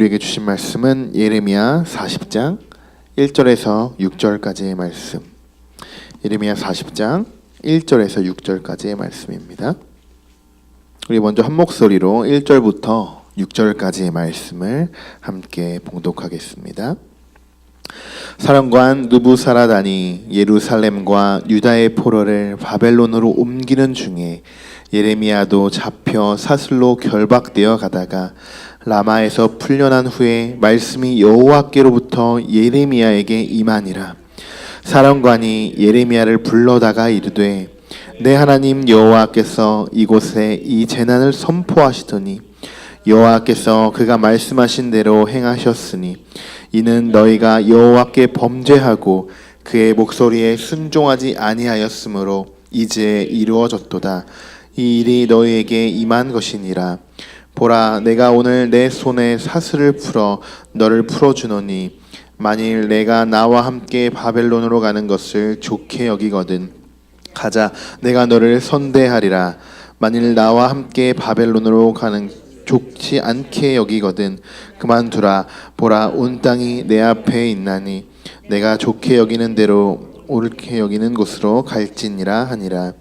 우리에게 주신 말씀은 예레미야 40장 1절에서 6절까지의 말씀. 예레미야 40장 1절에서 6절까지의 말씀입니다. 우리 먼저 한 목소리로 1절부터 6절까지의 말씀을 함께 봉독하겠습니다. 사령관 느부사라단이 예루살렘과 유다의 포로를 바벨론으로 옮기는 중에 예레미야도 잡혀 사슬로 결박되어 가다가 라마에서 풀려난 후에 말씀이 여호와께로부터 예레미야에게 임하니라. 사령관이 예레미야를 불러다가 이르되 내 하나님 여호와께서 이곳에 이 재난을 선포하시더니 여호와께서 그가 말씀하신 대로 행하셨으니 이는 너희가 여호와께 범죄하고 그의 목소리에 순종하지 아니하였으므로 이제 이루어졌도다. 이 일이 너희에게 임한 것이니라. 보라, 내가 오늘 내 손에 사슬을 풀어 너를 풀어주노니 만일 내가 나와 함께 바벨론으로 가는 것을 좋게 여기거든 가자, 내가 너를 선대하리라. 만일 나와 함께 바벨론으로 가는 좋지 않게 여기거든 그만두라. 보라, 온 땅이 내 앞에 있나니 내가 좋게 여기는 대로 옳게 여기는 곳으로 갈지니라 하니라.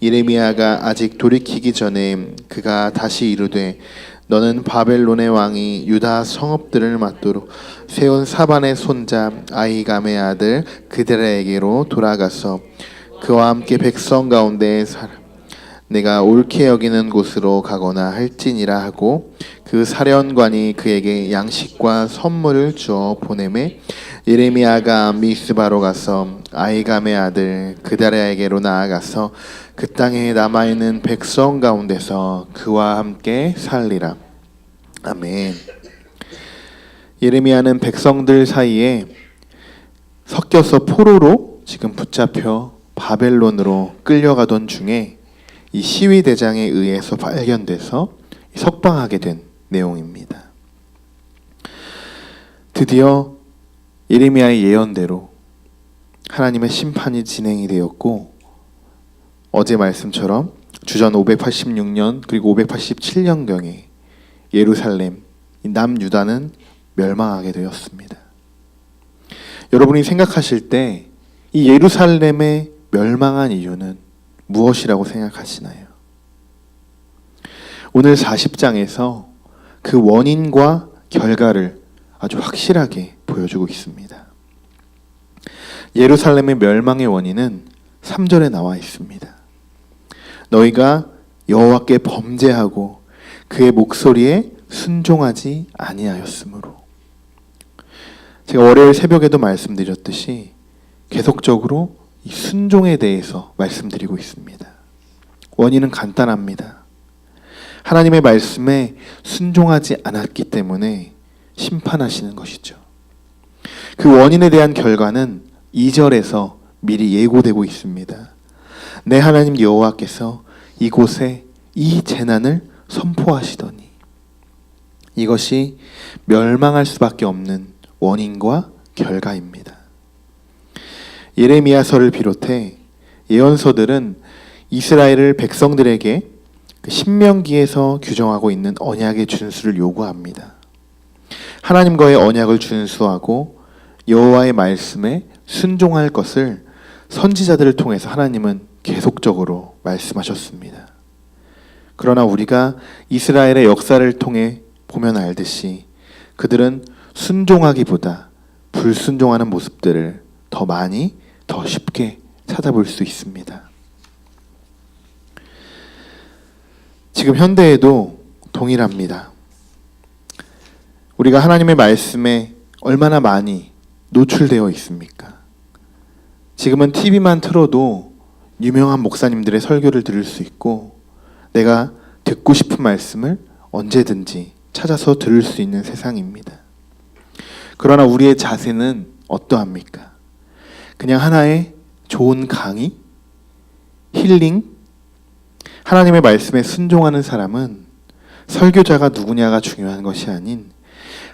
예레미야가 아직 돌이키기 전에 그가 다시 이르되 너는 바벨론의 왕이 유다 성읍들을 맞도록 세운 사반의 손자 아히감의 아들 그드라에게로 돌아가서 그와 함께 백성 가운데 내가 옳게 여기는 곳으로 가거나 할지니라 하고 그 사령관이 그에게 양식과 선물을 주어 보내매 예레미야가 미스바로 가서 아히감의 아들 그드라에게로 나아가서 그 땅에 남아있는 백성 가운데서 그와 함께 살리라. 아멘. 예레미야는 백성들 사이에 섞여서 포로로 지금 붙잡혀 바벨론으로 끌려가던 중에 이 시위대장에 의해서 발견돼서 석방하게 된 내용입니다. 드디어 예레미야의 예언대로 하나님의 심판이 진행이 되었고 어제 말씀처럼 주전 586년 그리고 587년경에 예루살렘, 남유다는 멸망하게 되었습니다. 여러분이 생각하실 때 이 예루살렘의 멸망한 이유는 무엇이라고 생각하시나요? 오늘 40장에서 그 원인과 결과를 아주 확실하게 보여주고 있습니다. 예루살렘의 멸망의 원인은 3절에 나와 있습니다. 너희가 여호와께 범죄하고 그의 목소리에 순종하지 아니하였으므로. 제가 월요일 새벽에도 말씀드렸듯이 계속적으로 이 순종에 대해서 말씀드리고 있습니다. 원인은 간단합니다. 하나님의 말씀에 순종하지 않았기 때문에 심판하시는 것이죠. 그 원인에 대한 결과는 2절에서 미리 예고되고 있습니다. 내 하나님 여호와께서 이곳에 이 재난을 선포하시더니. 이것이 멸망할 수밖에 없는 원인과 결과입니다. 예레미야서를 비롯해 예언서들은 이스라엘을 백성들에게 신명기에서 규정하고 있는 언약의 준수를 요구합니다. 하나님과의 언약을 준수하고 여호와의 말씀에 순종할 것을 선지자들을 통해서 하나님은 계속적으로 말씀하셨습니다. 그러나 우리가 이스라엘의 역사를 통해 보면 알듯이 그들은 순종하기보다 불순종하는 모습들을 더 많이, 더 쉽게 찾아볼 수 있습니다. 지금 현대에도 동일합니다. 우리가 하나님의 말씀에 얼마나 많이 노출되어 있습니까? 지금은 TV만 틀어도 유명한 목사님들의 설교를 들을 수 있고 내가 듣고 싶은 말씀을 언제든지 찾아서 들을 수 있는 세상입니다. 그러나 우리의 자세는 어떠합니까? 그냥 하나의 좋은 강의, 힐링, 하나님의 말씀에 순종하는 사람은 설교자가 누구냐가 중요한 것이 아닌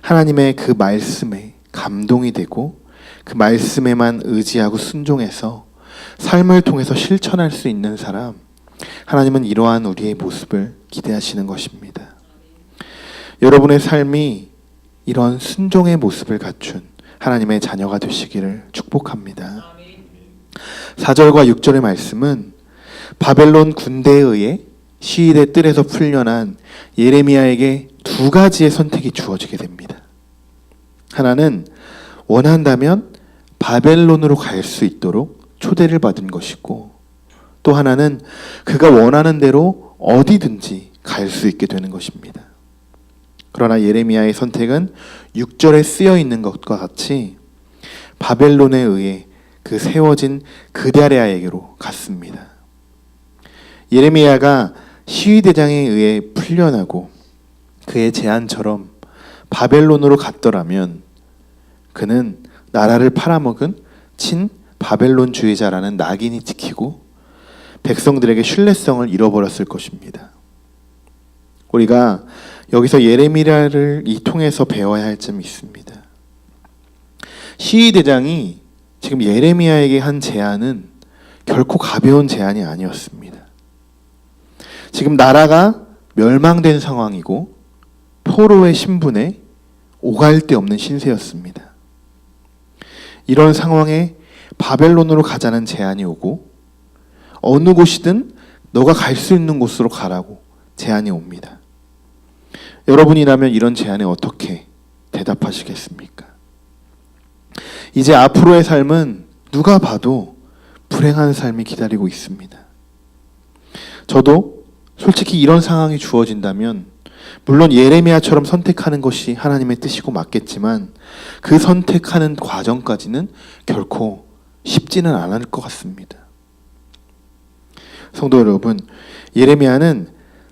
하나님의 그 말씀에 감동이 되고 그 말씀에만 의지하고 순종해서 삶을 통해서 실천할 수 있는 사람, 하나님은 이러한 우리의 모습을 기대하시는 것입니다. 여러분의 삶이 이런 순종의 모습을 갖춘 하나님의 자녀가 되시기를 축복합니다. 4절과 6절의 말씀은 바벨론 군대에 의해 시위대 뜰에서 풀려난 예레미야에게 두 가지의 선택이 주어지게 됩니다. 하나는 원한다면 바벨론으로 갈 수 있도록 초대를 받은 것이고, 또 하나는 그가 원하는 대로 어디든지 갈 수 있게 되는 것입니다. 그러나 예레미야의 선택은 6절에 쓰여 있는 것과 같이 바벨론에 의해 그 세워진 그다랴에게로 갔습니다. 예레미야가 시위대장에 의해 풀려나고 그의 제안처럼 바벨론으로 갔더라면 그는 나라를 팔아먹은 친 바벨론주의자라는 낙인이 찍히고 백성들에게 신뢰성을 잃어버렸을 것입니다. 우리가 여기서 예레미야를 이 통해서 배워야 할 점이 있습니다. 시위대장이 지금 예레미야에게 한 제안은 결코 가벼운 제안이 아니었습니다. 지금 나라가 멸망된 상황이고 포로의 신분에 오갈 데 없는 신세였습니다. 이런 상황에 바벨론으로 가자는 제안이 오고 어느 곳이든 너가 갈 수 있는 곳으로 가라고 제안이 옵니다. 여러분이라면 이런 제안에 어떻게 대답하시겠습니까? 이제 앞으로의 삶은 누가 봐도 불행한 삶이 기다리고 있습니다. 저도 솔직히 이런 상황이 주어진다면 물론 예레미야처럼 선택하는 것이 하나님의 뜻이고 맞겠지만 그 선택하는 과정까지는 결코 쉽지는 않을 것 같습니다. 성도 여러분, 예레미야는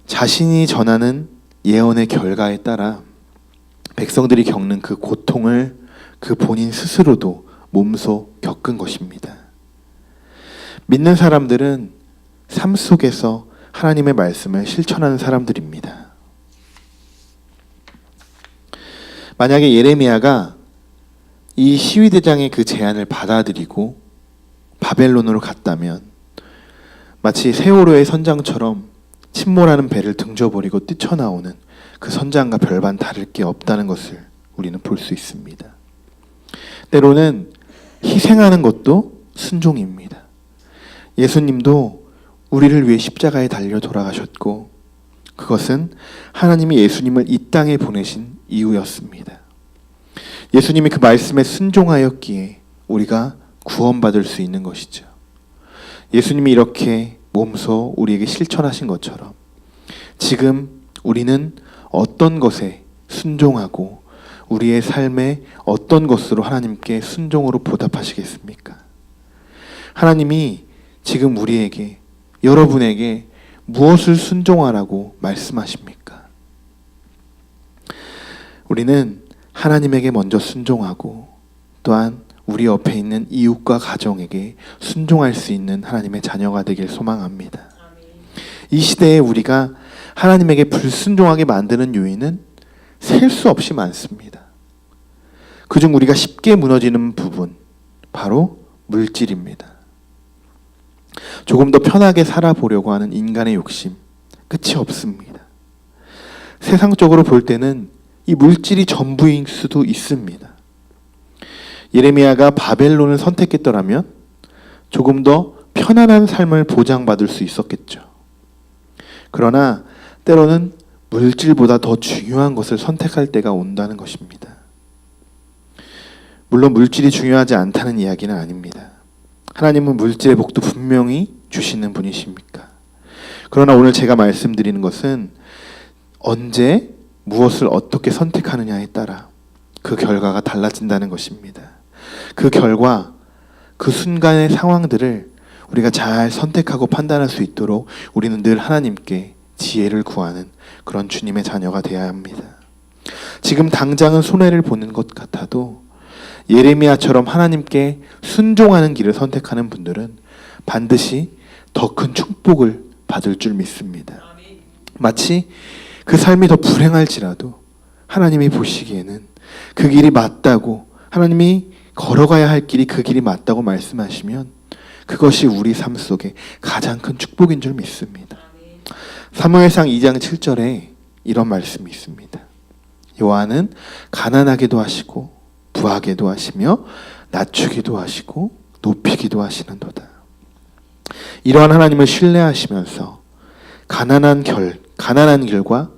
자신이 전하는 예언의 결과에 따라 백성들이 겪는 그 고통을 그 본인 스스로도 몸소 겪은 것입니다. 믿는 사람들은 삶 속에서 하나님의 말씀을 실천하는 사람들입니다. 만약에 예레미야가 이 시위대장의 그 제안을 받아들이고 바벨론으로 갔다면 마치 세월호의 선장처럼 침몰하는 배를 등져버리고 뛰쳐나오는 그 선장과 별반 다를 게 없다는 것을 우리는 볼 수 있습니다. 때로는 희생하는 것도 순종입니다. 예수님도 우리를 위해 십자가에 달려 돌아가셨고 그것은 하나님이 예수님을 이 땅에 보내신 이유였습니다. 예수님이 그 말씀에 순종하였기에 우리가 구원받을 수 있는 것이죠. 예수님이 이렇게 몸소 우리에게 실천하신 것처럼 지금 우리는 어떤 것에 순종하고 우리의 삶에 어떤 것으로 하나님께 순종으로 보답하시겠습니까? 하나님이 지금 우리에게, 여러분에게 무엇을 순종하라고 말씀하십니까? 우리는 하나님에게 먼저 순종하고 또한 우리 옆에 있는 이웃과 가정에게 순종할 수 있는 하나님의 자녀가 되길 소망합니다. 이 시대에 우리가 하나님에게 불순종하게 만드는 요인은 셀 수 없이 많습니다. 그중 우리가 쉽게 무너지는 부분, 바로 물질입니다. 조금 더 편하게 살아보려고 하는 인간의 욕심, 끝이 없습니다. 세상적으로 볼 때는 이 물질이 전부일 수도 있습니다. 예레미야가 바벨론을 선택했더라면 조금 더 편안한 삶을 보장받을 수 있었겠죠. 그러나 때로는 물질보다 더 중요한 것을 선택할 때가 온다는 것입니다. 물론 물질이 중요하지 않다는 이야기는 아닙니다. 하나님은 물질의 복도 분명히 주시는 분이십니까? 그러나 오늘 제가 말씀드리는 것은 언제 무엇을 어떻게 선택하느냐에 따라 그 결과가 달라진다는 것입니다. 그 결과, 그 순간의 상황들을 우리가 잘 선택하고 판단할 수 있도록 우리는 늘 하나님께 지혜를 구하는 그런 주님의 자녀가 되어야 합니다. 지금 당장은 손해를 보는 것 같아도 예레미야처럼 하나님께 순종하는 길을 선택하는 분들은 반드시 더 큰 축복을 받을 줄 믿습니다. 마치 그 삶이 더 불행할지라도 하나님이 보시기에는 그 길이 맞다고, 하나님이 걸어가야 할 길이 그 길이 맞다고 말씀하시면 그것이 우리 삶 속에 가장 큰 축복인 줄 믿습니다. 사무엘상 2장 7절에 이런 말씀이 있습니다. 여호와는 가난하게도 하시고 부하게도 하시며 낮추기도 하시고 높이기도 하시는도다. 이러한 하나님을 신뢰하시면서 가난한 길과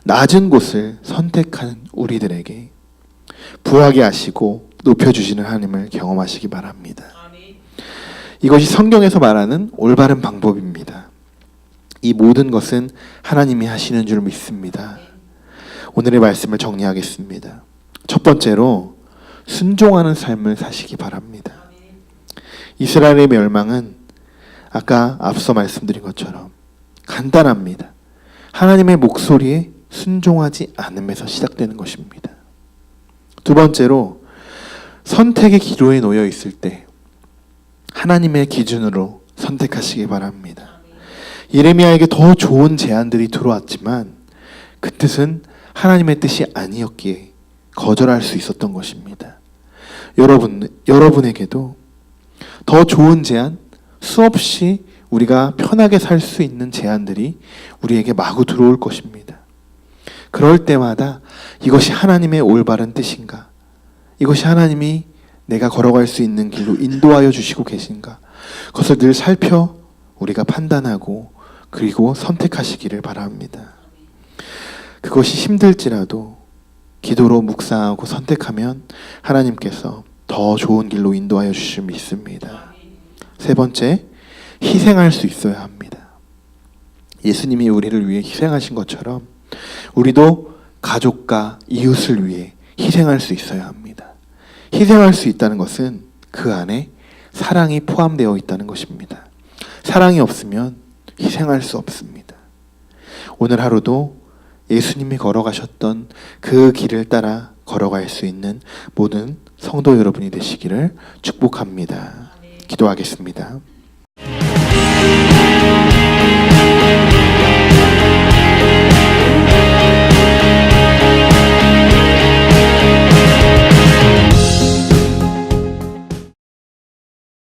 낮은 곳을 선택하는 우리들에게 부하게 하시고 높여주시는 하나님을 경험하시기 바랍니다. 이것이 성경에서 말하는 올바른 방법입니다. 이 모든 것은 하나님이 하시는 줄 믿습니다. 오늘의 말씀을 정리하겠습니다. 첫 번째로 순종하는 삶을 사시기 바랍니다. 이스라엘의 멸망은 아까 앞서 말씀드린 것처럼 간단합니다. 하나님의 목소리에 순종하지 않음에서 시작되는 것입니다. 두 번째로 선택의 기로에 놓여 있을 때 하나님의 기준으로 선택하시기 바랍니다. 예레미야에게 더 좋은 제안들이 들어왔지만 그 뜻은 하나님의 뜻이 아니었기에 거절할 수 있었던 것입니다. 여러분에게도 더 좋은 제안, 수없이 우리가 편하게 살 수 있는 제안들이 우리에게 마구 들어올 것입니다. 그럴 때마다 이것이 하나님의 올바른 뜻인가? 이것이 하나님이 내가 걸어갈 수 있는 길로 인도하여 주시고 계신가? 그것을 늘 살펴 우리가 판단하고 그리고 선택하시기를 바랍니다. 그것이 힘들지라도 기도로 묵상하고 선택하면 하나님께서 더 좋은 길로 인도하여 주실 믿습니다. 세 번째, 희생할 수 있어야 합니다. 예수님이 우리를 위해 희생하신 것처럼 우리도 가족과 이웃을 위해 희생할 수 있어야 합니다. 희생할 수 있다는 것은 그 안에 사랑이 포함되어 있다는 것입니다. 사랑이 없으면 희생할 수 없습니다. 오늘 하루도 예수님이 걸어가셨던 그 길을 따라 걸어갈 수 있는 모든 성도 여러분이 되시기를 축복합니다. 기도하겠습니다.